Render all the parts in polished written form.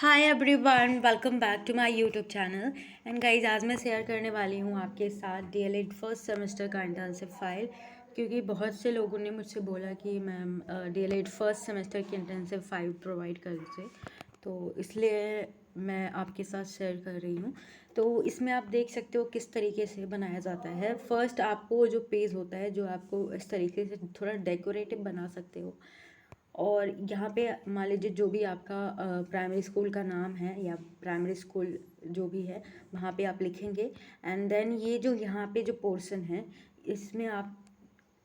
Hi everyone, welcome back to my YouTube channel. And guys, आज मैं share करने वाली हूँ आपके साथ डीएलएड फर्स्ट सेमेस्टर का इंटर्नशिप फाइल, क्योंकि बहुत से लोगों ने मुझसे बोला कि मैम डीएलएड फर्स्ट सेमेस्टर की इंटर्नशिप फाइल प्रोवाइड कर दीजिए, तो इसलिए मैं आपके साथ शेयर कर रही हूँ। तो इसमें आप देख सकते हो किस तरीके से बनाया जाता है। फर्स्ट आपको जो पेज होता है, जो आपको इस तरीके से थोड़ा डेकोरेटिव बना सकते हो, और यहाँ पे मान लीजिए जो भी आपका प्राइमरी स्कूल का नाम है या प्राइमरी स्कूल जो भी है वहाँ पे आप लिखेंगे। एंड देन ये जो यहाँ पे जो पोर्शन है, इसमें आप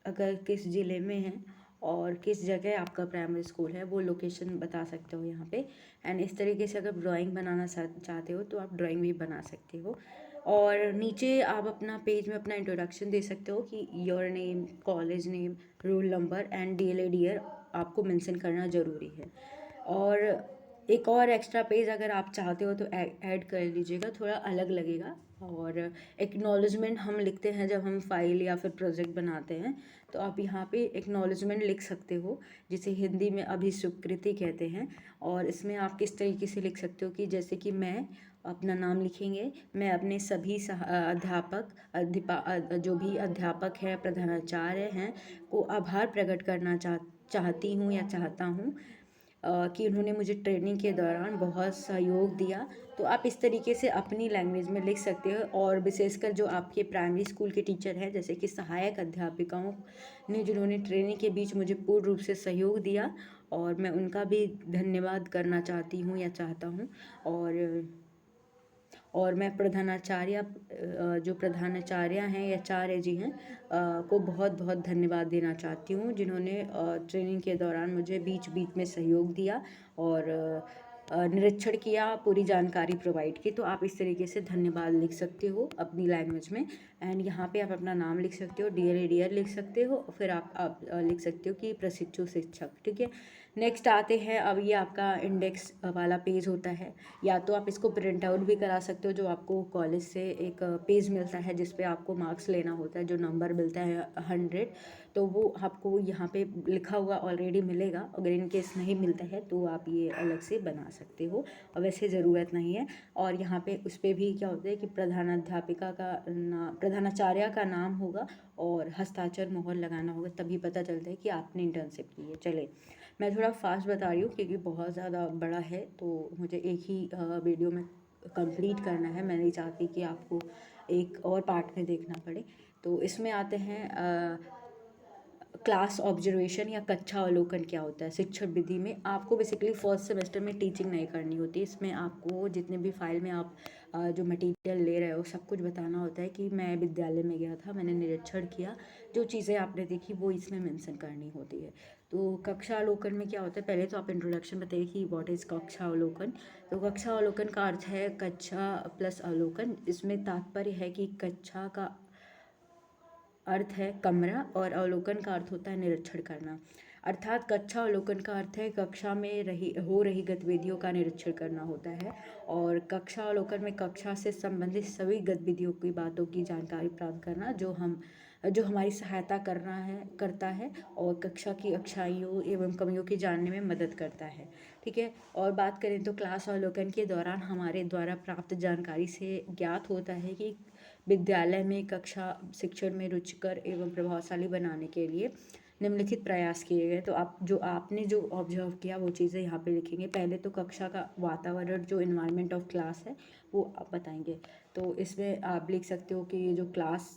अगर किस ज़िले में हैं और किस जगह आपका प्राइमरी स्कूल है वो लोकेशन बता सकते हो यहाँ पे। एंड इस तरीके से अगर ड्राइंग बनाना चाहते हो तो आप ड्राइंग भी बना सकते हो। और नीचे आप अपना पेज में अपना इंट्रोडक्शन दे सकते हो कि your name, college name, roll number and DElEd year आपको मेंशन करना ज़रूरी है। और एक और एक्स्ट्रा पेज अगर आप चाहते हो तो ऐड कर लीजिएगा, थोड़ा अलग लगेगा। और एक्नॉलेजमेंट हम लिखते हैं जब हम फाइल या फिर प्रोजेक्ट बनाते हैं, तो आप यहाँ पे एक्नॉलेजमेंट लिख सकते हो, जिसे हिंदी में अभिस्वीकृति कहते हैं। और इसमें आप किस तरीके से लिख सकते हो कि जैसे कि मैं अपना नाम लिखेंगे, मैं अपने सभी अध्यापक जो भी अध्यापक हैं, प्रधानाचार्य हैं, को आभार प्रकट करना चाहती हूँ या चाहता हूँ कि उन्होंने मुझे ट्रेनिंग के दौरान बहुत सहयोग दिया। तो आप इस तरीके से अपनी लैंग्वेज में लिख सकते हो। और विशेषकर जो आपके प्राइमरी स्कूल के टीचर हैं, जैसे कि सहायक अध्यापिकाओं ने, जिन्होंने ट्रेनिंग के बीच मुझे पूर्ण रूप से सहयोग दिया, और मैं उनका भी धन्यवाद करना चाहती हूँ या चाहता हूँ। और मैं प्रधानाचार्य जो प्रधानाचार्य हैं या आचार्य जी हैं को बहुत बहुत धन्यवाद देना चाहती हूँ, जिन्होंने ट्रेनिंग के दौरान मुझे बीच बीच में सहयोग दिया और निरीक्षण किया, पूरी जानकारी प्रोवाइड की। तो आप इस तरीके से धन्यवाद लिख सकते हो अपनी लैंग्वेज में। एंड यहाँ पे आप अपना नाम लिख सकते हो, डीएलएड ईयर लिख सकते हो, फिर आप लिख सकते हो कि प्रशिक्षु शिक्षक। ठीक है, नेक्स्ट आते हैं। अब ये आपका इंडेक्स वाला पेज होता है, या तो आप इसको प्रिंट आउट भी करा सकते हो। जो आपको कॉलेज से एक पेज मिलता है जिस पे आपको मार्क्स लेना होता है, जो नंबर मिलता है 100, तो वो आपको यहाँ पे लिखा हुआ ऑलरेडी मिलेगा। अगर इन केस नहीं मिलता है तो आप ये अलग से बना सकते हो, और वैसे ज़रूरत नहीं है। और यहाँ पे उस पर भी क्या होता है कि प्रधानाध्यापिका का प्रधानाचार्य का नाम होगा और हस्ताक्षर मोहर लगाना होगा, तभी पता चलता है कि आपने इंटर्नशिप की है। चले, मैं थोड़ा फास्ट बता रही हूँ क्योंकि बहुत ज़्यादा बड़ा है, तो मुझे एक ही वीडियो में कंप्लीट करना है। मैं नहीं चाहती कि आपको एक और पार्ट में देखना पड़े। तो इसमें आते हैं क्लास ऑब्जर्वेशन या कक्षा अवलोकन क्या होता है। शिक्षण विधि में आपको बेसिकली फर्स्ट सेमेस्टर में टीचिंग नहीं करनी होती। इसमें आपको जितने भी फाइल में आप जो मटेरियल ले रहे हो सब कुछ बताना होता है कि मैं विद्यालय में गया था, मैंने निरीक्षण किया, जो चीज़ें आपने देखी वो इसमें मेंशन करनी होती है। तो कक्षा अवलोकन में क्या होता है, पहले तो आप इंट्रोडक्शन बताइए कि व्हाट इज़ कक्षा अवलोकन। तो कक्षा अवलोकन का अर्थ है कक्षा प्लस अवलोकन। इसमें तात्पर्य है कि कक्षा का अर्थ है कमरा और अवलोकन का अर्थ होता है निरीक्षण करना। अर्थात कक्षा अवलोकन का अर्थ है कक्षा में हो रही गतिविधियों का निरीक्षण करना होता है। और कक्षा अवलोकन में कक्षा से संबंधित सभी गतिविधियों की बातों की जानकारी प्राप्त करना, जो हमारी सहायता करता है और कक्षा की अच्छाइयों एवं कमियों की जानने में मदद करता है। ठीक है, और बात करें तो क्लास अवलोकन के दौरान हमारे द्वारा प्राप्त जानकारी से ज्ञात होता है कि विद्यालय में कक्षा शिक्षण में रुचिकर एवं प्रभावशाली बनाने के लिए निम्नलिखित प्रयास किए गए। तो आपने जो ऑब्जर्व किया वो चीज़ें यहाँ पे लिखेंगे। पहले तो कक्षा का वातावरण, जो इन्वायरमेंट ऑफ क्लास है, वो आप बताएंगे। तो इसमें आप लिख सकते हो कि ये जो क्लास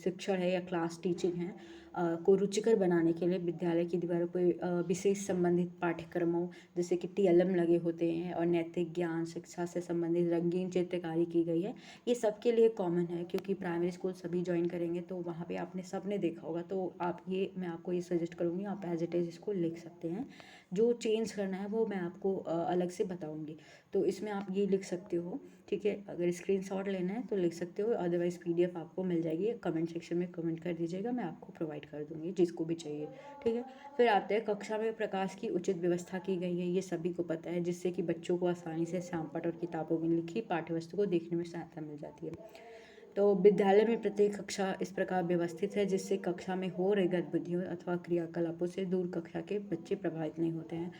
शिक्षण है या क्लास टीचिंग है को रुचिकर बनाने के लिए विद्यालय की दीवारों पर विशेष संबंधित पाठ्यक्रमों जैसे कि टीएलएम लगे होते हैं, और नैतिक ज्ञान शिक्षा से संबंधित रंगीन चित्रकारी की गई है। ये सबके लिए कॉमन है, क्योंकि प्राइमरी स्कूल सभी ज्वाइन करेंगे तो वहाँ पे आपने सबने देखा होगा। तो मैं आपको ये सजेस्ट करूँगी, आप एज इट इज़ इसको लिख सकते हैं। जो चेंज करना है वो मैं आपको अलग से बताऊँगी। तो इसमें आप ये लिख सकते हो। ठीक है, अगर स्क्रीनशॉट लेना है तो लिख सकते हो, अदरवाइज़ पीडीएफ आपको मिल जाएगी। कमेंट सेक्शन में कमेंट कर दीजिएगा, मैं आपको प्रोवाइड कर दूँगी जिसको भी चाहिए। ठीक है, फिर आते हैं कक्षा में प्रकाश की उचित व्यवस्था की गई है, ये सभी को पता है, जिससे कि बच्चों को आसानी से श्यामपट्ट और किताबों में लिखी पाठ्यवस्तु को देखने में सहायता मिल जाती है। तो विद्यालय में प्रत्येक कक्षा इस प्रकार व्यवस्थित है जिससे कक्षा में हो रही गतिविधियों अथवा क्रियाकलापों से दूर कक्षा के बच्चे प्रभावित नहीं होते हैं।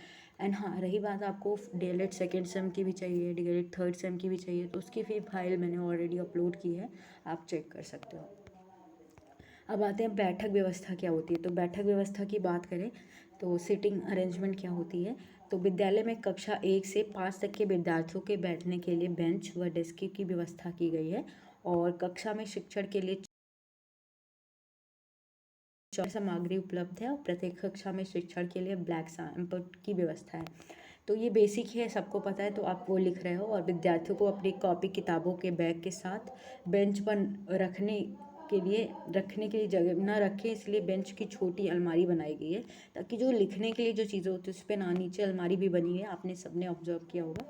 एंड हाँ, रही बात आपको डीएलएड सेकेंड सेम की भी चाहिए, डीएलएड थर्ड सेम की भी चाहिए, तो उसकी भी फाइल मैंने ऑलरेडी अपलोड की है, आप चेक कर सकते हो। अब आते हैं बैठक व्यवस्था क्या होती है। तो बैठक व्यवस्था की बात करें तो सीटिंग अरेंजमेंट क्या होती है। तो विद्यालय में कक्षा 1 से 5 तक के विद्यार्थियों के बैठने के लिए बेंच व डेस्क की व्यवस्था की गई है, और कक्षा में शिक्षण के लिए सामग्री उपलब्ध है, और प्रत्येक कक्षा में शिक्षण के लिए ब्लैक बोर्ड की व्यवस्था है। तो ये बेसिक है, सबको पता है, तो आप वो लिख रहे हो। और विद्यार्थियों को अपनी कॉपी किताबों के बैग के साथ बेंच पर रखने के लिए जगह ना रखें, इसलिए बेंच की छोटी अलमारी बनाई गई है, ताकि जो लिखने के लिए जो चीज़ें होती है उस पर ना, नीचे अलमारी भी बनी है, आपने सबने ऑब्जर्व किया होगा,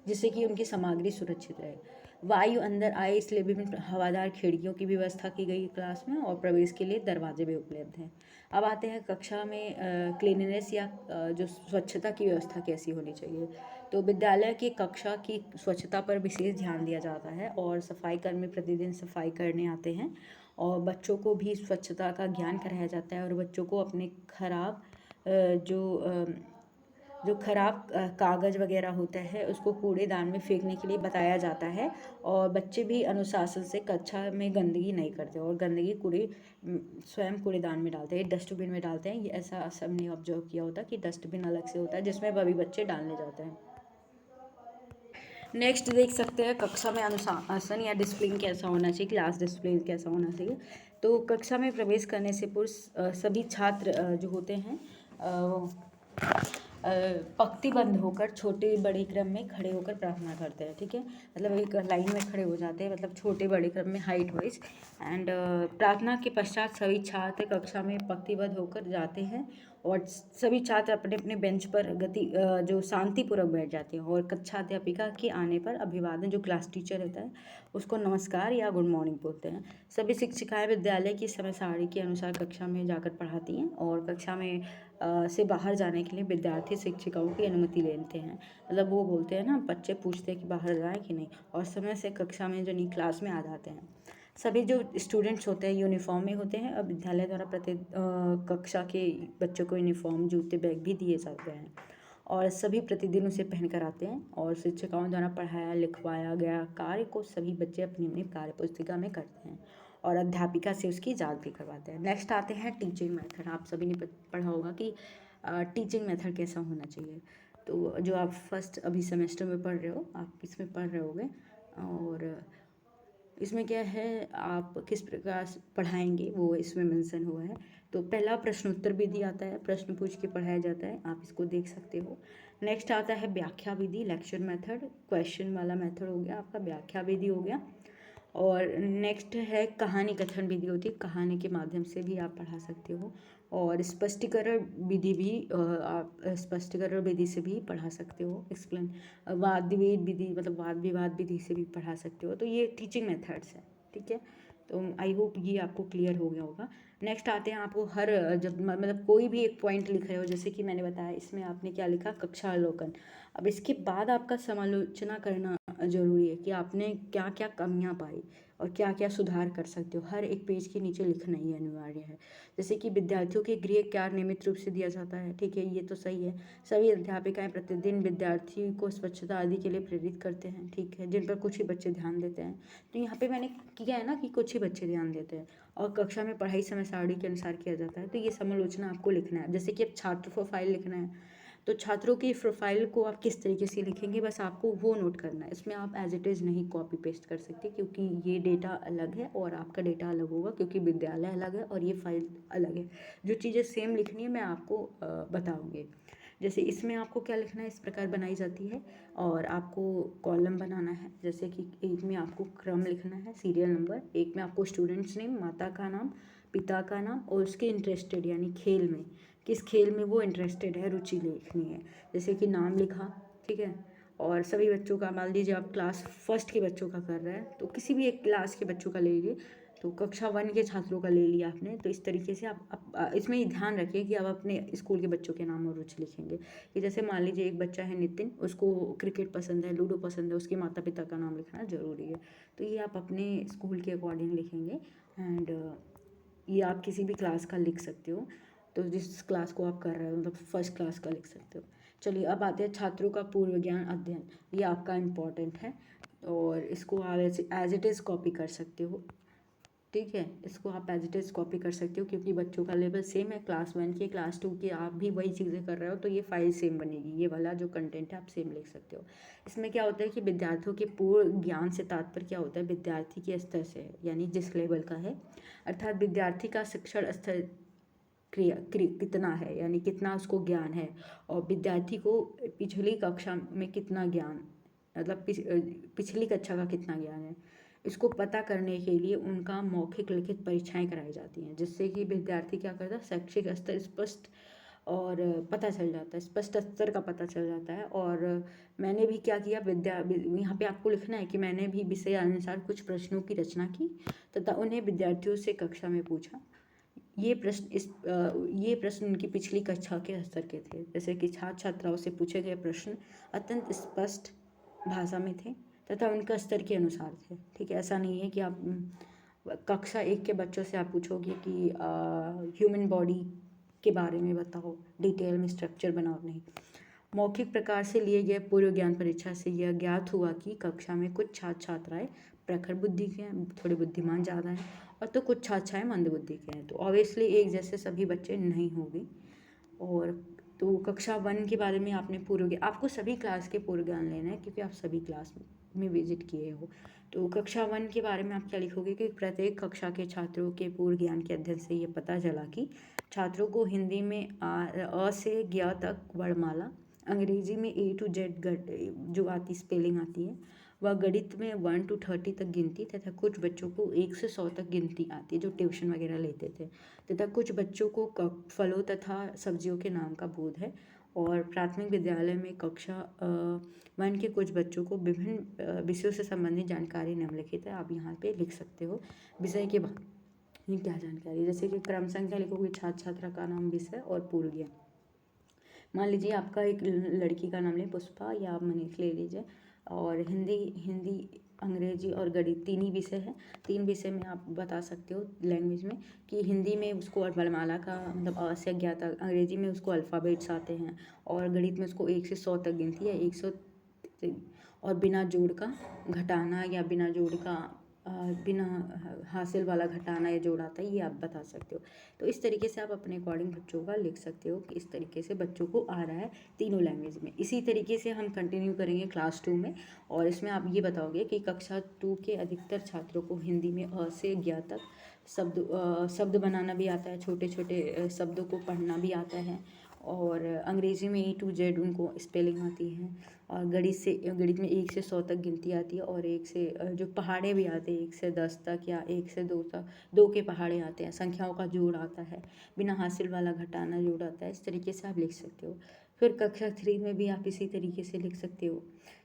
जिससे कि उनकी सामग्री सुरक्षित रहे। वायु अंदर आए इसलिए विभिन्न हवादार खिड़कियों की व्यवस्था की गई क्लास में, और प्रवेश के लिए दरवाजे भी उपलब्ध हैं। अब आते हैं कक्षा में क्लीननेस या जो स्वच्छता की व्यवस्था कैसी होनी चाहिए। तो विद्यालय की कक्षा की स्वच्छता पर विशेष ध्यान दिया जाता है, और सफाई कर्मी प्रतिदिन सफाई करने आते हैं, और बच्चों को भी स्वच्छता का ज्ञान कराया जाता है, और बच्चों को अपने खराब जो खराब कागज़ वगैरह होता है उसको कूड़ेदान में फेंकने के लिए बताया जाता है, और बच्चे भी अनुशासन से कक्षा में गंदगी नहीं करते, और गंदगी स्वयं कूड़ेदान में डालते हैं, डस्टबिन में डालते हैं। ये ऐसा सबने ऑब्जर्व किया होता कि डस्टबिन अलग से होता है जिसमें वही बच्चे डालने जाते हैं। नेक्स्ट देख सकते हैं कक्षा में अनुशासन या डिसिप्लिन कैसा होना चाहिए, क्लास डिसिप्लिन कैसा होना चाहिए। तो कक्षा में प्रवेश करने से पूर्व सभी छात्र जो होते हैं पंक्तिबद्ध होकर छोटे बड़े क्रम में खड़े होकर प्रार्थना करते हैं, ठीक है। मतलब एक लाइन में खड़े हो जाते हैं, मतलब छोटे बड़े क्रम में हाइट वाइज। एंड प्रार्थना के पश्चात सभी छात्र कक्षा में पंक्तिबद्ध होकर जाते हैं, और सभी छात्र अपने अपने बेंच पर जो शांतिपूर्वक बैठ जाते हैं, और कक्षा अध्यापिका के आने पर अभिवादन, जो क्लास टीचर होता है उसको नमस्कार या गुड मॉर्निंग बोलते हैं। सभी शिक्षिकाएं विद्यालय की समय सारणी के अनुसार कक्षा में जाकर पढ़ाती हैं, और कक्षा में से बाहर जाने के लिए विद्यार्थी शिक्षिकाओं की अनुमति लेते हैं। मतलब वो बोलते हैं ना, बच्चे पूछते हैं कि बाहर जाएं कि नहीं, और समय से कक्षा में जो नहीं क्लास में आ जाते हैं। सभी जो स्टूडेंट्स होते हैं यूनिफॉर्म में होते हैं। अब विद्यालय द्वारा प्रत्येक कक्षा के बच्चों को यूनिफॉर्म, जूते, बैग भी दिए जाते हैं, और सभी प्रतिदिन उसे पहन कर आते हैं, और शिक्षिकाओं द्वारा पढ़ाया लिखवाया गया कार्य को सभी बच्चे अपनी अपनी कार्य पुस्तिका में करते हैं, और अध्यापिका से उसकी जांच भी करवाते हैं। नेक्स्ट आते हैं टीचिंग मेथड। आप सभी ने पढ़ा होगा कि टीचिंग मेथड कैसा होना चाहिए। तो जो आप फर्स्ट अभी सेमेस्टर में पढ़ रहे हो, आप इसमें पढ़ रहे होगे, और इसमें क्या है, आप किस प्रकार से पढ़ाएंगे वो इसमें मेंशन हुआ है। तो पहला प्रश्नोत्तर विधि आता है, प्रश्न पूछ के पढ़ाया जाता है, आप इसको देख सकते हो। नेक्स्ट आता है व्याख्या विधि, लेक्चर मेथड, क्वेश्चन वाला मेथड हो गया आपका, व्याख्या विधि हो गया। और नेक्स्ट है कहानी कथन विधि होती है, कहानी के माध्यम से भी आप पढ़ा सकते हो। और स्पष्टीकरण विधि भी आप स्पष्टीकरण विधि से भी पढ़ा सकते हो। एक्सप्लेन वाद विवाद विधि, मतलब वाद विवाद विधि से भी पढ़ा सकते हो। तो ये टीचिंग मेथड्स है, ठीक है। तो आई होप ये आपको क्लियर हो गया होगा। नेक्स्ट आते हैं, आपको हर जब मतलब कोई भी एक पॉइंट लिख रहे हो, जैसे कि मैंने बताया इसमें आपने क्या लिखा, कक्षा अवलोकन। अब इसके बाद आपका समालोचना करना ज़रूरी है कि आपने क्या क्या कमियां पाई और क्या क्या सुधार कर सकते हो, हर एक पेज के नीचे लिखना ही अनिवार्य है। जैसे कि विद्यार्थियों के गृह कार्य नियमित रूप से दिया जाता है, ठीक है, ये तो सही है। सभी अध्यापिकाएं प्रतिदिन विद्यार्थी को स्वच्छता आदि के लिए प्रेरित करते हैं, ठीक है, जिन पर कुछ ही बच्चे ध्यान देते हैं। तो यहाँ पे मैंने किया है ना कि कुछ ही बच्चे ध्यान देते हैं, और कक्षा में पढ़ाई समय सारणी के अनुसार किया जाता है। तो ये समालोचना आपको लिखना है। जैसे कि अब छात्र प्रोफाइल लिखना है, तो छात्रों की प्रोफाइल को आप किस तरीके से लिखेंगे, बस आपको वो नोट करना है। इसमें आप एज इट इज़ नहीं कॉपी पेस्ट कर सकते, क्योंकि ये डेटा अलग है और आपका डेटा अलग होगा, क्योंकि विद्यालय अलग है और ये फाइल अलग है। जो चीज़ें सेम लिखनी है मैं आपको बताऊँगी। जैसे इसमें आपको क्या लिखना है, इस प्रकार बनाई जाती है, और आपको कॉलम बनाना है। जैसे कि एक में आपको क्रम लिखना है, सीरियल नंबर, एक में आपको स्टूडेंट्स नेम, माता का नाम, पिता का नाम, और उसके इंटरेस्टेड यानी खेल में, किस खेल में वो इंटरेस्टेड है, रुचि लिखनी है। जैसे कि नाम लिखा, ठीक है, और सभी बच्चों का, मान लीजिए आप क्लास फर्स्ट के बच्चों का कर रहे हैं, तो किसी भी एक क्लास के बच्चों का ले लीजिए। तो कक्षा 1 के छात्रों का ले लिया आपने, तो इस तरीके से आप इसमें ये ध्यान रखिए कि आप अपने स्कूल के बच्चों के नाम और रुचि लिखेंगे। कि जैसे मान लीजिए एक बच्चा है नितिन, उसको क्रिकेट पसंद है, लूडो पसंद है, उसके माता पिता का नाम लिखना ज़रूरी है। तो ये आप अपने स्कूल के अकॉर्डिंग लिखेंगे। एंड ये आप किसी भी क्लास का लिख सकते हो, तो जिस क्लास को आप कर रहे हो, मतलब फर्स्ट क्लास का लिख सकते हो। चलिए अब आते हैं छात्रों का पूर्व ज्ञान अध्ययन। ये आपका इम्पोर्टेंट है और इसको आप एज इट इज़ कॉपी कर सकते हो। ठीक है, इसको आप एज इट इज़ कॉपी कर सकते हो क्योंकि बच्चों का लेवल सेम है, क्लास 1 के क्लास 2 के आप भी वही चीज़ें कर रहे हो, तो ये फाइल सेम बनेगी। ये वाला जो कंटेंट है आप सेम लिख सकते हो। इसमें क्या होता है कि विद्यार्थियों के पूर्ण ज्ञान से तात्पर्य क्या होता है, विद्यार्थी के स्तर से है, यानी जिस लेवल का है, अर्थात विद्यार्थी का शिक्षण स्तर कितना है, यानी कितना उसको ज्ञान है, और विद्यार्थी को पिछली कक्षा में कितना ज्ञान, मतलब पिछली कक्षा का कितना ज्ञान है, इसको पता करने के लिए उनका मौखिक लिखित परीक्षाएं कराई जाती हैं, जिससे कि विद्यार्थी क्या करता है, शैक्षिक स्तर स्पष्ट और पता चल जाता है, स्पष्ट स्तर का पता चल जाता है। और मैंने भी क्या किया, यहाँ पे आपको लिखना है कि मैंने भी विषय अनुसार कुछ प्रश्नों की रचना की तथा उन्हें विद्यार्थियों से कक्षा में पूछा। ये प्रश्न उनकी पिछली कक्षा के स्तर के थे, जैसे कि छात्र छात्राओं से पूछे गए प्रश्न अत्यंत स्पष्ट भाषा में थे तथा उनका स्तर के अनुसार थे। ठीक है, ऐसा नहीं है कि आप कक्षा 1 के बच्चों से आप पूछोगे कि ह्यूमन बॉडी के बारे में बताओ, डिटेल में स्ट्रक्चर बनाओ, नहीं। मौखिक प्रकार से लिए गए पूर्व ज्ञान परीक्षा से यह ज्ञात हुआ कि कक्षा में कुछ छात्र छात्राएं प्रखर बुद्धि के हैं, थोड़े बुद्धिमान ज़्यादा हैं, और तो कुछ छात्राएं मंद बुद्धि के हैं। तो ऑब्वियसली एक जैसे सभी बच्चे नहीं होंगे। और तो कक्षा 1 के बारे में आपने पूर्व ज्ञान, आपको सभी क्लास के पूर्व ज्ञान लेना है क्योंकि आप सभी क्लास में विजिट किए हो। तो कक्षा 1 के बारे में आप क्या लिखोगे कि प्रत्येक कक्षा के छात्रों के पूर्व ज्ञान के अध्ययन से ये पता चला कि छात्रों को हिंदी में अ से ज्ञ तक वर्णमाला, अंग्रेजी में A to Z जो आती स्पेलिंग आती है, वह गणित में 1 to 30 तक गिनती, तथा कुछ बच्चों को 1 से 100 तक गिनती आती है जो ट्यूशन वगैरह लेते थे, तथा कुछ बच्चों को फलों तथा सब्जियों के नाम का बोध है। और प्राथमिक विद्यालय में कक्षा 1 के कुछ बच्चों को विभिन्न विषयों से संबंधित जानकारी निम्नलिखित है, आप यहाँ पे लिख सकते हो विषय के बाद ये क्या जानकारी, जैसे कि क्रम संख्या लिखोगे, छात्र छात्रा का नाम, विषय और पूर्व ज्ञान। मान लीजिए आपका एक लड़की का नाम ले पुष्पा, या आप मनीष ले लीजिए, और हिंदी अंग्रेजी और गणित 3 ही विषय है। 3 विषय में आप बता सकते हो लैंग्वेज में कि हिंदी में उसको वर्णमाला का मतलब अ से ज्ञ तक, अंग्रेजी में उसको अल्फ़ाबेट्स आते हैं, और गणित में उसको 1 से 100 तक गिनती है, 100, और बिना जोड़ का घटाना, या बिना जोड़ का बिना हासिल वाला घटाना या जोड़ आता है, ये आप बता सकते हो। तो इस तरीके से आप अपने अकॉर्डिंग बच्चों का लिख सकते हो कि इस तरीके से बच्चों को आ रहा है तीनों लैंग्वेज में। इसी तरीके से हम कंटिन्यू करेंगे क्लास 2 में, और इसमें आप ये बताओगे कि कक्षा 2 के अधिकतर छात्रों को हिंदी में अ से ज्ञ तक शब्द बनाना भी आता है, छोटे छोटे शब्दों को पढ़ना भी आता है, और अंग्रेजी में A to Z उनको स्पेलिंग आती है, और गणित में 1 से 100 तक गिनती आती है, और 1 से जो पहाड़े भी आते हैं 1 से 10 तक, या 1 से 2 तक, 2 के पहाड़े आते हैं, संख्याओं का जोड़ आता है, बिना हासिल वाला घटाना जोड़ आता है। इस तरीके से आप लिख सकते हो। फिर कक्षा 3 में भी आप इसी तरीके से लिख सकते हो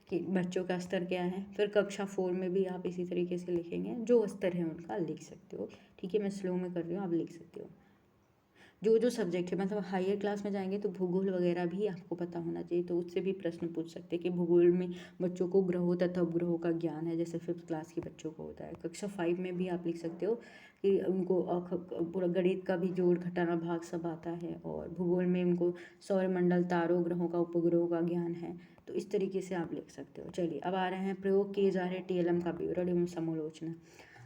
कि बच्चों का स्तर क्या है। फिर कक्षा 4 में भी आप इसी तरीके से लिखेंगे, जो स्तर है उनका लिख सकते हो। ठीक है, मैं स्लो में कर रही हूँ, आप लिख सकते हो। जो सब्जेक्ट है, मतलब हायर क्लास में जाएंगे तो भूगोल वगैरह भी आपको पता होना चाहिए, तो उससे भी प्रश्न पूछ सकते हैं कि भूगोल में बच्चों को ग्रहों तथा उपग्रहों का ज्ञान है, जैसे 5th क्लास के बच्चों को होता है। कक्षा 5 में भी आप लिख सकते हो कि उनको पूरा गणित का भी जोड़ घटाना भाग सब आता है, और भूगोल में उनको सौरमंडल, तारों, ग्रहों का, उपग्रहों का ज्ञान है। तो इस तरीके से आप लिख सकते हो। चलिए अब आ रहे हैं प्रयोग किए जा रहे TLM का विवरण एवं समालोचना।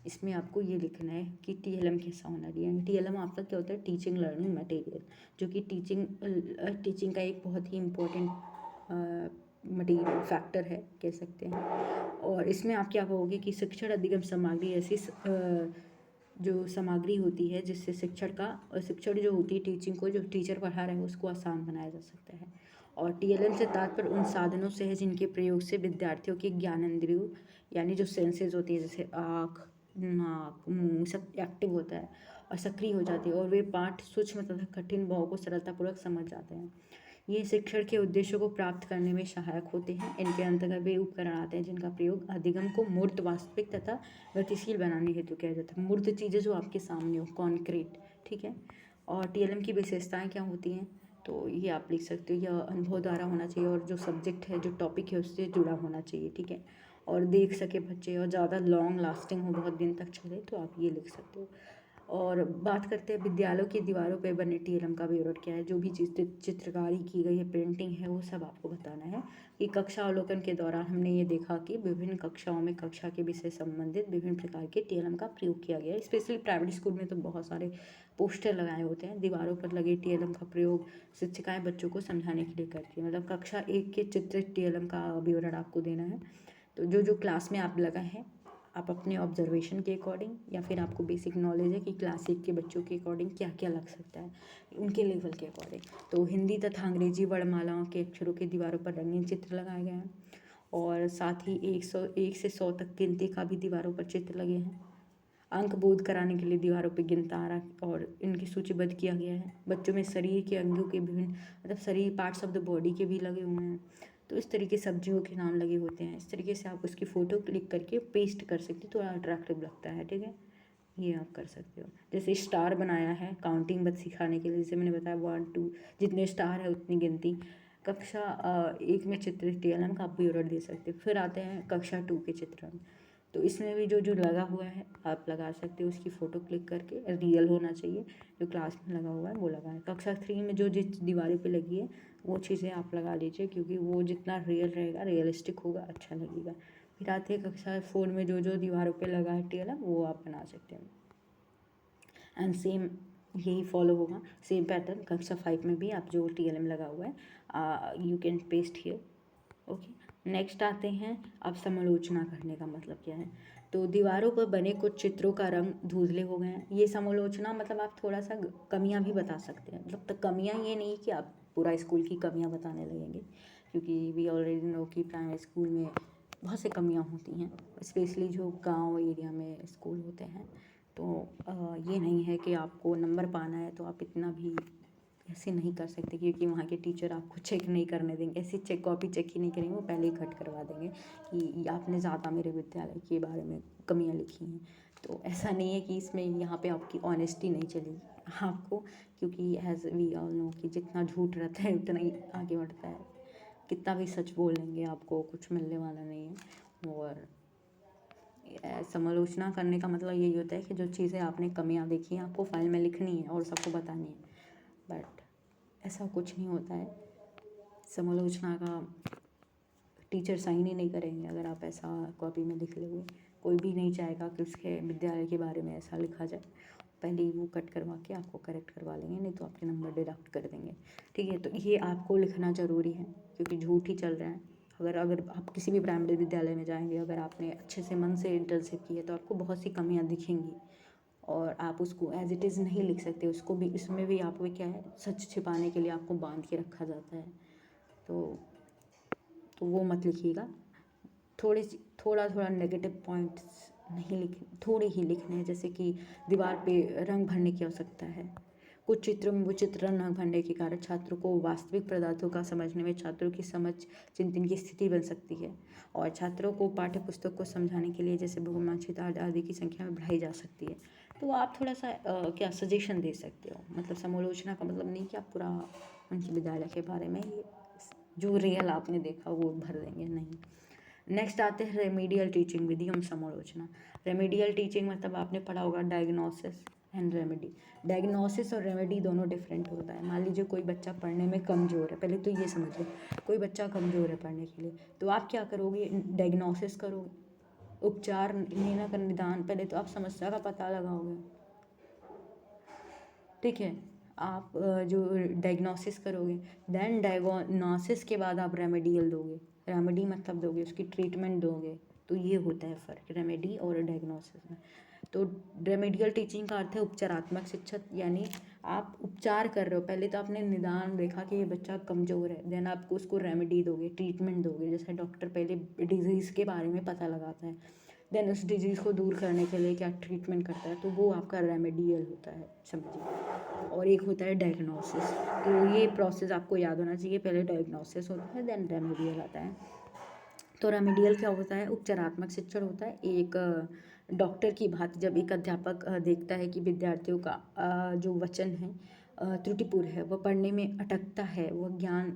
इसमें आपको ये लिखना है कि TLM कैसा होना चाहिए। TLM आपका क्या होता है, टीचिंग लर्निंग मटेरियल, जो कि टीचिंग का एक बहुत ही इम्पोर्टेंट मटेरियल फैक्टर है, कह सकते हैं। और इसमें आप क्या कहोगे कि शिक्षण अधिगम सामग्री ऐसी जो सामग्री होती है जिससे शिक्षण जो होती है, टीचिंग को जो टीचर पढ़ा रहे हैं उसको आसान बनाया जा सकता है। और TLM से तात्पर्य उन साधनों से है जिनके प्रयोग से विद्यार्थियों के ज्ञानेंद्रियों, यानी जो सेंसेस होती है, जैसे आँख, नाक, मुंह, सब एक्टिव होता है और सक्रिय हो जाती है, और वे पाठ सूक्ष्म तथा कठिन भावों को सरलतापूर्वक समझ जाते हैं। ये शिक्षण के उद्देश्यों को प्राप्त करने में सहायक होते हैं। इनके अंतर्गत वे उपकरण आते हैं जिनका प्रयोग अधिगम को मूर्त, वास्तविक तथा गतिशील बनाने हेतु किया जाता है। मूर्त चीज़ें जो आपके सामने हो, कॉन्क्रीट, ठीक है। और TLM की विशेषताएं क्या होती हैं, तो ये आप लिख सकते हो। यह अनुभव द्वारा होना चाहिए, और जो सब्जेक्ट है, जो टॉपिक है, उससे जुड़ा होना चाहिए, ठीक है। और देख सके बच्चे, और ज़्यादा लॉन्ग लास्टिंग हो, बहुत दिन तक चले, तो आप ये लिख सकते हो। और बात करते हैं विद्यालयों की दीवारों पे बने टीएलएम का ब्यूरो क्या है। जो भी चित्रकारी की गई है, पेंटिंग है, वो सब आपको बताना है कि कक्षा अवलोकन के दौरान हमने ये देखा कि विभिन्न कक्षाओं में कक्षा के विषय संबंधित विभिन्न प्रकार के टीएलएम का प्रयोग किया गया है। स्पेशली प्राइवेट स्कूल में तो बहुत सारे पोस्टर लगाए होते हैं। दीवारों पर लगे टीएलएम का प्रयोग शिक्षिकाएं बच्चों को समझाने के लिए करती है। मतलब कक्षा 1 के चित्रित टीएलएम का विवरण आपको देना है। तो जो जो क्लास में आप लगा है, आप अपने ऑब्जर्वेशन के अकॉर्डिंग या फिर आपको बेसिक नॉलेज है कि क्लास 1 के बच्चों के अकॉर्डिंग क्या क्या लग सकता है, उनके लेवल के अकॉर्डिंग। तो हिंदी तथा अंग्रेजी वर्णमालाओं के अक्षरों की दीवारों पर रंगीन चित्र लगाए गए हैं और साथ ही 1 से 100 तक गिनती का भी दीवारों पर चित्र लगे हैं। अंक बोध कराने के लिए दीवारों पर गिनतारा और इनकी सूचीबद्ध किया गया है। बच्चों में शरीर के अंगों के विभिन्न मतलब शरीर पार्ट्स ऑफ द बॉडी के भी लगे हुए हैं। तो इस तरीके सब्जियों के नाम लगे होते हैं। इस तरीके से आप उसकी फ़ोटो क्लिक करके पेस्ट कर सकते हो, थोड़ा अट्रैक्टिव लगता है। ठीक है, ये आप कर सकते हो। जैसे स्टार बनाया है काउंटिंग बस सिखाने के लिए, जैसे मैंने बताया 1 2 जितने स्टार है उतनी गिनती। कक्षा 1 में चित्र टीएलएम का आप विवरण दे सकते हो। फिर आते हैं कक्षा 2 के चित्रण। तो इसमें भी जो जो लगा हुआ है आप लगा सकते हो, उसकी फ़ोटो क्लिक करके। रियल होना चाहिए, जो क्लास में लगा हुआ है वो लगाएं। कक्षा 3 में जो जिस दीवारों पे लगी है वो चीज़ें आप लगा लीजिए, क्योंकि वो जितना रियल रहेगा, रियलिस्टिक होगा, अच्छा लगेगा। फिर आते हैं कक्षा 4 में जो जो दीवारों पे लगा है टीएलएम वो आप बना सकते हैं। एंड सेम यही फॉलो होगा, सेम पैटर्न कक्षा 5 में भी आप जो टीएलएम लगा हुआ है you can paste here. Okay, next आते हैं अब समालोचना करने का मतलब क्या है। तो दीवारों पर बने कुछ चित्रों का रंग धुंधले हो गए हैं। ये समालोचना मतलब आप थोड़ा सा कमियां भी बता सकते हैं। मतलब तो कमियां ये नहीं कि आप पूरा स्कूल की कमियां बताने लगेंगे, क्योंकि वी ऑलरेडी नो कि प्राइमरी स्कूल में बहुत से कमियां होती हैं, स्पेशली जो गांव एरिया में स्कूल होते हैं। तो ये नहीं है कि आपको नंबर पाना है तो आप इतना भी ऐसे नहीं कर सकते, क्योंकि वहाँ के टीचर आपको चेक नहीं करने देंगे। ऐसी कॉपी चेक ही नहीं करेंगे, वो पहले ही कट करवा देंगे कि आपने ज़्यादा मेरे विद्यालय के बारे में कमियाँ लिखी हैं। तो ऐसा नहीं है कि इसमें यहाँ पे आपकी ऑनेस्टी नहीं चलेगी आपको, क्योंकि एज वी ऑल नो कि जितना झूठ रहता है उतना ही आगे बढ़ता है। कितना भी सच बोल लेंगे आपको कुछ मिलने वाला नहीं है। और समालोचना करने का मतलब यही होता है कि जो चीज़ें आपने कमियां देखी हैं आपको फाइल में लिखनी है और सबको बतानी है, बट ऐसा कुछ नहीं होता है। समालोचना का टीचर साइन ही नहीं करेंगे अगर आप ऐसा कॉपी में लिख लोगे। कोई भी नहीं चाहेगा कि उसके विद्यालय के बारे में ऐसा लिखा जाए। पहले ही वो कट करवा के आपको करेक्ट करवा लेंगे, नहीं तो आपके नंबर डिडक्ट कर देंगे। ठीक है, तो ये आपको लिखना ज़रूरी है, क्योंकि झूठ ही चल रहा है। अगर आप किसी भी प्राइमरी विद्यालय में जाएंगे, अगर आपने अच्छे से मन से इंटर्नशिप की है तो आपको बहुत सी कमियां दिखेंगी और आप उसको एज इट इज़ नहीं लिख सकते। उसको भी, इसमें भी आपको क्या है, सच छिपाने के लिए आपको बांध के रखा जाता है। तो वो मत लिखिएगा। थोड़ा थोड़ा नेगेटिव पॉइंट्स नहीं थोड़े ही लिखने हैं। जैसे कि दीवार पे रंग भरने की आवश्यकता है। कुछ चित्रों में वो चित्र रंग भरने के कारण छात्रों को वास्तविक पदार्थों का समझने में छात्रों की समझ चिंतन की स्थिति बन सकती है, और छात्रों को पाठ्य पुस्तक को समझाने के लिए जैसे बहुमान क्षेत्र आदि की संख्या में बढ़ाई जा सकती है। तो आप थोड़ा सा क्या सजेशन दे सकते हो। मतलब समालोचना का मतलब नहीं कि आप पूरा उनके विद्यालय के बारे में ही जो रियल आपने देखा वो भर देंगे, नहीं। नेक्स्ट आते हैं रेमेडियल टीचिंग विधि एवं समालोचना। रेमेडियल टीचिंग मतलब आपने पढ़ा होगा डायग्नोसिस एंड रेमेडी। डायग्नोसिस और रेमेडी दोनों डिफरेंट होता है। मान लीजिए कोई बच्चा पढ़ने में कमज़ोर है, पहले तो ये समझिए, कोई बच्चा कमज़ोर है पढ़ने के लिए, तो आप क्या करोगे, डायग्नोसिस करोगे, उपचार लेना का निदान। पहले तो आप समस्या का पता लगाओगे, ठीक है, आप जो डायग्नोसिस करोगे, देन डायग्नोसिस के बाद आप रेमेडियल दोगे। रेमेडी मतलब दोगे, उसकी ट्रीटमेंट दोगे। तो ये होता है फ़र्क रेमेडी और डायग्नोसिस में। तो रेमेडियल टीचिंग का अर्थ है उपचारात्मक शिक्षा, यानी आप उपचार कर रहे हो। पहले तो आपने निदान देखा कि ये बच्चा कमज़ोर है, देन आपको उसको रेमेडी दोगे, ट्रीटमेंट दोगे। जैसे डॉक्टर पहले डिजीज़ के बारे में पता लगाता है, देन उस डिजीज़ को दूर करने के लिए क्या ट्रीटमेंट करता है, तो वो आपका रेमेडियल होता है, समझिए। और एक होता है डायग्नोसिस। तो ये प्रोसेस आपको याद होना चाहिए, पहले डायग्नोसिस होता है देन रेमेडियल आता है। तो रेमेडियल क्या होता है, उपचारात्मक शिक्षण होता है। एक डॉक्टर की भांति जब एक अध्यापक देखता है कि विद्यार्थियों का जो वचन है त्रुटिपूर्ण है, वह पढ़ने में अटकता है, वह ज्ञान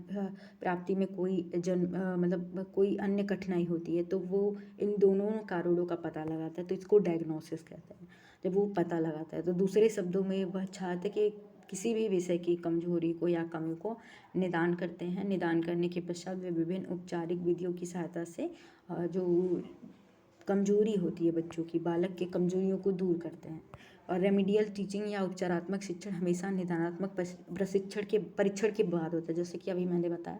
प्राप्ति में कोई मतलब कोई अन्य कठिनाई होती है, तो वो इन दोनों कारणों का पता लगाता है, तो इसको डायग्नोसिस कहते हैं। जब वो पता लगाता है। तो दूसरे शब्दों में वह छात्र के किसी भी विषय की कमजोरी को या कमी को निदान करते हैं। निदान करने के पश्चात वे विभिन्न उपचारिक विधियों की सहायता से जो कमजोरी होती है बच्चों की, बालक के कमजोरियों को दूर करते हैं। और रेमिडियल टीचिंग या उपचारात्मक शिक्षण हमेशा निदानात्मक प्रशिक्षण के परीक्षण के बाद होता है। जैसे कि अभी मैंने बताया,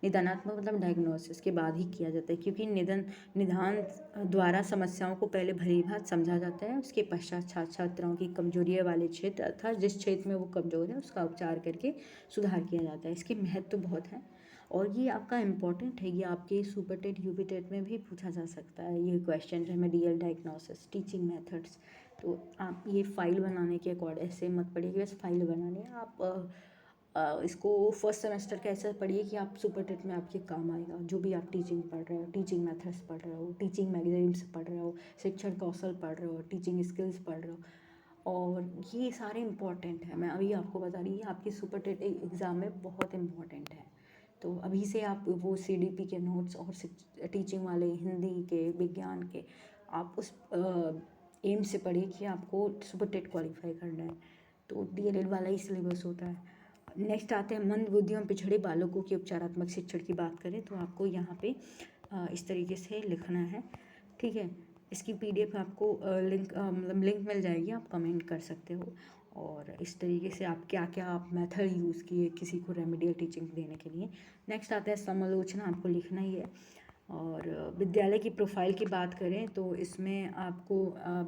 निदानात्मक मतलब डायग्नोसिस के बाद ही किया जाता है, क्योंकि निदान द्वारा समस्याओं को पहले भली भांति समझा जाता है। उसके पश्चात छात्र छात्राओं की कमजोरी वाले क्षेत्र अर्थात जिस क्षेत्र में वो कमजोर है उसका उपचार करके सुधार किया जाता है। इसके महत्व तो बहुत है और ये आपका इम्पॉर्टेंट है। ये आपके सुपर टेट यूपी टेट में भी पूछा जा सकता है ये question, remedial diagnosis teaching methods. तो आप ये फाइल बनाने के अकॉर्डिंग ऐसे मत पढ़िए कि बस फाइल बनानी है। आप इसको फर्स्ट सेमेस्टर का ऐसा पढ़िए कि आप सुपर टेट में आपके काम आएगा। जो भी आप टीचिंग पढ़ रहे हो, टीचिंग मेथड्स पढ़ रहे हो, टीचिंग मैगजीन्स पढ़ रहे हो, शिक्षण कौशल पढ़ रहे हो, टीचिंग स्किल्स पढ़ रहे हो, और ये सारे इम्पॉर्टेंट है। मैं अभी आपको बता रही हूँ आपकी सुपर टेट एग्ज़ाम में बहुत इम्पॉर्टेंट है। तो अभी से आप वो सीडीपी के नोट्स और टीचिंग वाले हिंदी के, विज्ञान के, आप उस एम से पढ़िए कि आपको सुपर टेट क्वालिफाई करना है। तो डीएलएड वाला ही सिलेबस होता है। नेक्स्ट आते हैं मंद बुद्धि एवं पिछड़े बालकों के उपचारात्मक शिक्षण की बात करें तो आपको यहाँ पे इस तरीके से लिखना है, ठीक है। इसकी पीडीएफ आपको मतलब लिंक मिल जाएगी, आप कमेंट कर सकते हो। और इस तरीके से आप क्या क्या आप मेथड यूज़ किए किसी को रेमेडियल टीचिंग देने के लिए। नेक्स्ट आता है समालोचना, आपको लिखना ही है। और विद्यालय की प्रोफाइल की बात करें तो इसमें आपको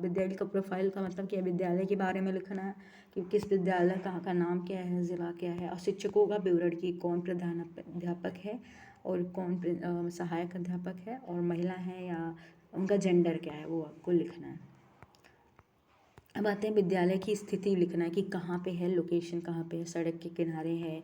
विद्यालय का प्रोफाइल का मतलब क्या है, विद्यालय के बारे में लिखना है कि किस विद्यालय कहाँ का नाम क्या है, ज़िला क्या है, और शिक्षकों का विवरण की कौन प्रधान अध्यापक है और कौन सहायक अध्यापक है, और महिला है या उनका जेंडर क्या है वो आपको लिखना है। अब आते हैं विद्यालय की स्थिति लिखना है कि कहाँ पे है, लोकेशन कहाँ पे है, सड़क के किनारे है,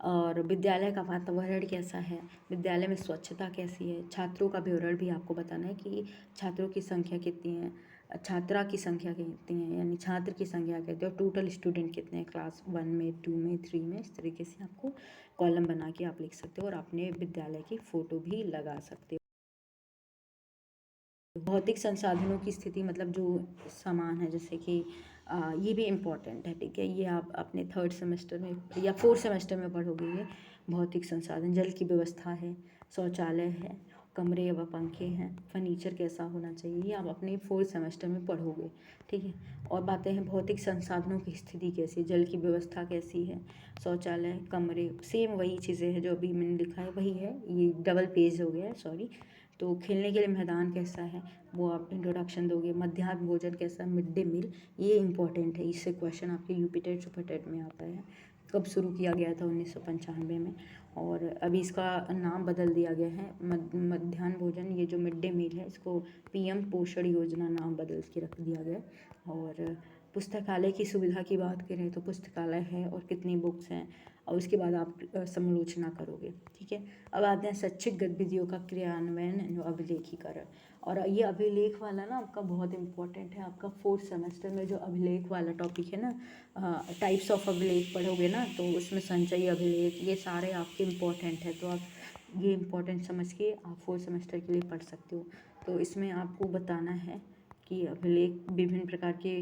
और विद्यालय का वातावरण कैसा है, विद्यालय में स्वच्छता कैसी है, छात्रों का विवरण भी आपको बताना है कि छात्रों की संख्या कितनी है, छात्रा की संख्या कितनी है, यानी छात्र की संख्या कितनी है, और टोटल स्टूडेंट कितने हैं क्लास 1 में, 2 में, 3 में। इस तरीके से आपको कॉलम बना के आप लिख सकते हो और अपने विद्यालय की फ़ोटो भी लगा सकते हो। भौतिक संसाधनों की स्थिति मतलब जो सामान है, जैसे कि ये भी इम्पॉर्टेंट है, ठीक है। ये आप अपने थर्ड सेमेस्टर में या फोर्थ सेमेस्टर में पढ़ोगे। ये भौतिक संसाधन, जल की व्यवस्था है, शौचालय है, कमरे व पंखे हैं, फर्नीचर कैसा होना चाहिए, ये आप अपने फोर्थ सेमेस्टर में पढ़ोगे, ठीक है। और बातें हैं भौतिक संसाधनों की स्थिति कैसी है, जल की व्यवस्था कैसी है, शौचालय, कमरे, सेम वही चीज़ें हैं जो अभी मैंने लिखा है वही है, ये डबल पेज हो गया है, सॉरी। तो खेलने के लिए मैदान कैसा है वो आप इंट्रोडक्शन दोगे। मध्याह्न भोजन कैसा, मिड डे मील, ये इम्पॉर्टेंट है, इससे क्वेश्चन आपके यूपी टेट सुपर टेट में आता है। कब शुरू किया गया था, 1995 में, और अभी इसका नाम बदल दिया गया है। मध्याह्न भोजन, ये जो मिड डे मील है इसको पीएम पोषण योजना नाम बदल के रख दिया गया। और पुस्तकालय की सुविधा की बात करें तो पुस्तकालय है और कितनी बुक्स हैं, और उसके बाद आप समालोचना करोगे, ठीक है। अब आते हैं शैक्षिक गतिविधियों का क्रियान्वयन, अभिलेखीकरण। और ये अभिलेख वाला ना आपका बहुत इंपॉर्टेंट है। आपका फोर्थ सेमेस्टर में जो अभिलेख वाला टॉपिक है ना, टाइप्स ऑफ अभिलेख पढ़ोगे ना, तो उसमें संचयी अभिलेख, ये सारे आपके इम्पोर्टेंट है। तो आप ये इम्पोर्टेंट समझ के आप फोर्थ सेमेस्टर के लिए पढ़ सकते हो। तो इसमें आपको बताना है कि अभिलेख विभिन्न प्रकार के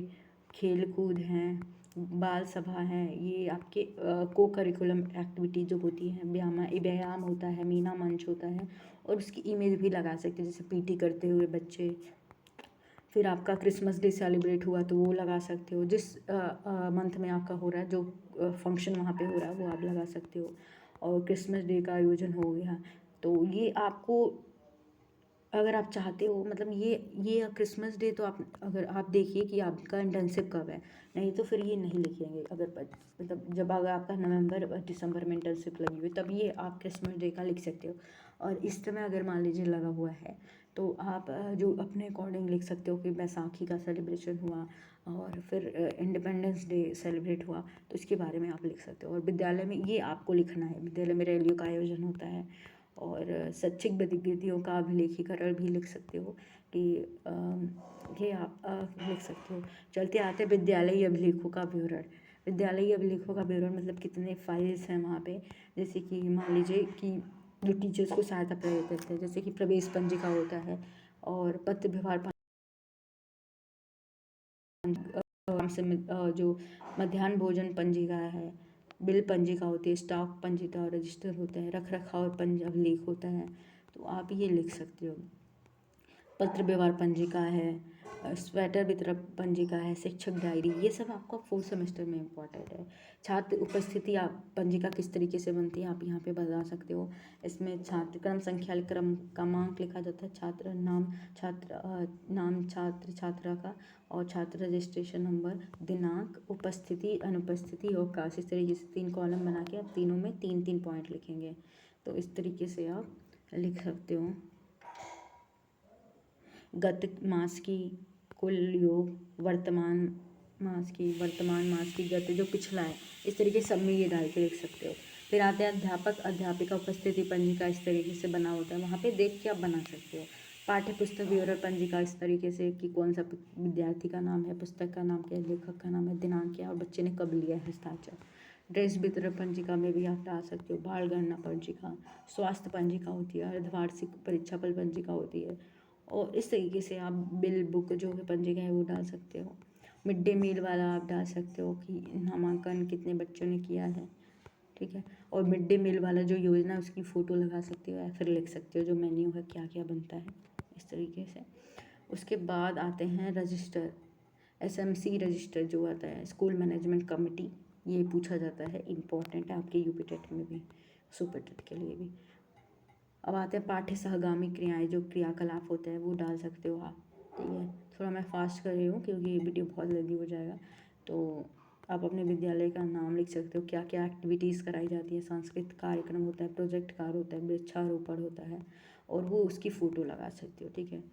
खेल कूद हैं, बाल सभा है, ये आपके को करिकुलम एक्टिविटी जो होती है, व्यायाम होता है, मीना मंच होता है, और उसकी इमेज भी लगा सकते हैं, जैसे पीटी करते हुए बच्चे। फिर आपका क्रिसमस डे सेलिब्रेट हुआ तो वो लगा सकते हो, जिस मंथ में आपका हो रहा है, जो फंक्शन वहाँ पे हो रहा है वो आप लगा सकते हो। और क्रिसमस डे का आयोजन हो गया, तो ये आपको अगर आप चाहते हो, मतलब ये क्रिसमस डे तो आप अगर आप देखिए कि आपका इंटर्नशिप कब है, नहीं तो फिर ये नहीं लिखेंगे। अगर मतलब जब अगर आपका नवंबर दिसंबर में इंटर्नशिप लगी हुई तब ये आप क्रिसमस डे का लिख सकते हो। और इस समय अगर मान लीजिए लगा हुआ है तो आप जो अपने अकॉर्डिंग लिख सकते हो कि बैसाखी का सेलिब्रेशन हुआ और फिर इंडिपेंडेंस डे सेलिब्रेट हुआ, तो इसके बारे में आप लिख सकते हो। और विद्यालय में ये आपको लिखना है, विद्यालय में रैलियों का आयोजन होता है, और शैक्षिक गतिविधियों का अभिलेखीकरण भी लिख सकते हो कि ये आप लिख सकते हो। चलते आते विद्यालयी अभिलेखों का विवरण। विद्यालयी अभिलेखों का विवरण मतलब कितने फाइल्स हैं वहाँ पे, जैसे कि मान लीजिए कि जो टीचर्स को सहायता प्रदान करते हैं, जैसे कि प्रवेश पंजिका होता है और पत्र व्यवहार जो मध्याह्न भोजन पंजिका है, बिल पंजिका होती है, स्टॉक पंजिका रजिस्टर होता है, रख रखाव अभिलेख होता है, तो आप ये लिख सकते हो। पत्र व्यवहार पंजिका है, स्वेटर वितरण पंजिका है, शिक्षक डायरी, ये सब आपका 4th सेमेस्टर में इम्पॉर्टेंट है। छात्र उपस्थिति आप पंजिका किस तरीके से बनती है आप यहाँ पे बता सकते हो। इसमें छात्र क्रम संख्या क्रमांक लिखा जाता है, छात्र नाम छात्र छात्रा का और छात्र रजिस्ट्रेशन नंबर, दिनांक, उपस्थिति, अनुपस्थिति, अवकाश, इस तरीके से 3 कॉलम बना के आप तीनों में 3-3 पॉइंट लिखेंगे। तो इस तरीके से आप लिख सकते हो। गत मास की कुल योग, वर्तमान मास की गत जो पिछला है, इस तरीके से सब में ये डाल के लिख सकते हो। फिर आते हैं अध्यापक अध्यापिका उपस्थिति पंजिका, इस तरीके से बना होता है, वहाँ पे देख के आप बना सकते हो। पाठ्य पुस्तक विवरण पंजिका, इस तरीके से कि कौन सा विद्यार्थी का नाम है, पुस्तक का नाम क्या है, लेखक का नाम है, दिनांक क्या है और बच्चे ने कब लिया है हस्ताक्षर। ड्रेस वितरण पंजिका में भी आप डाल सकते हो। बाल गणना पंजिका, स्वास्थ्य पंजिका होती है, अर्धवार्षिक परीक्षा फल पंजिका होती है, और इस तरीके से आप बिल बुक जो है पंजिका है वो डाल सकते हो। मिड डे मील वाला आप डाल सकते हो कि नामांकन कितने बच्चों ने किया है, ठीक है। और मिड डे मील वाला जो योजना है उसकी फ़ोटो लगा सकते हो या फिर लिख सकते हो जो मेन्यू है क्या क्या बनता है, इस तरीके से। उसके बाद आते हैं रजिस्टर, SMC रजिस्टर जो आता है, स्कूल मैनेजमेंट कमेटी, ये पूछा जाता है, इम्पोर्टेंट है आपके यूपी टेट में भी, सुपर टेट के लिए भी। अब आते हैं पाठ्य सहगामी क्रियाएं, जो क्रियाकलाप होते हैं वो डाल सकते हो आप, ठीक है। थोड़ा मैं फास्ट कर रही हूँ क्योंकि ये वीडियो बहुत लंबी हो जाएगा। तो आप अपने विद्यालय का नाम लिख सकते हो, क्या क्या एक्टिविटीज़ कराई जाती है, सांस्कृतिक कार्यक्रम होता है, प्रोजेक्ट कार्य होता है, वृक्षारोपण होता है, और वो उसकी फ़ोटो लगा सकते हो, ठीक है।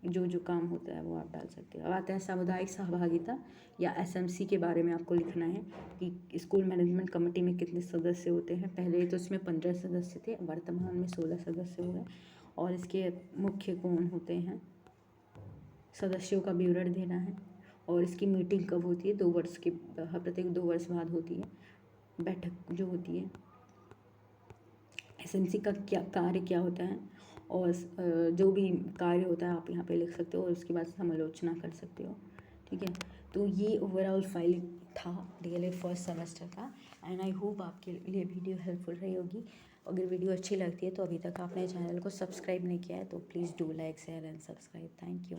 जो जो काम होता है वो आप डाल सकते हो। अब आते हैं सामुदायिक सहभागिता या SMC के बारे में आपको लिखना है कि स्कूल मैनेजमेंट कमेटी में कितने सदस्य होते हैं। पहले तो इसमें 15 सदस्य थे, वर्तमान में 16 सदस्य हो गए, और इसके मुख्य कौन होते हैं, सदस्यों का विवरण देना है, और इसकी मीटिंग कब होती है, 2 वर्ष के प्रत्येक 2 वर्ष बाद होती है बैठक जो होती है। SMC का क्या कार्य क्या होता है, और जो भी कार्य होता है आप यहाँ पे लिख सकते हो, और उसके बाद समालोचना कर सकते हो, ठीक है। तो ये ओवरऑल फाइल था DLA 1st सेमेस्टर का, एंड आई होप आपके लिए वीडियो हेल्पफुल रही होगी। अगर वीडियो अच्छी लगती है तो अभी तक आपने चैनल को सब्सक्राइब नहीं किया है तो please do like share and subscribe. Thank you.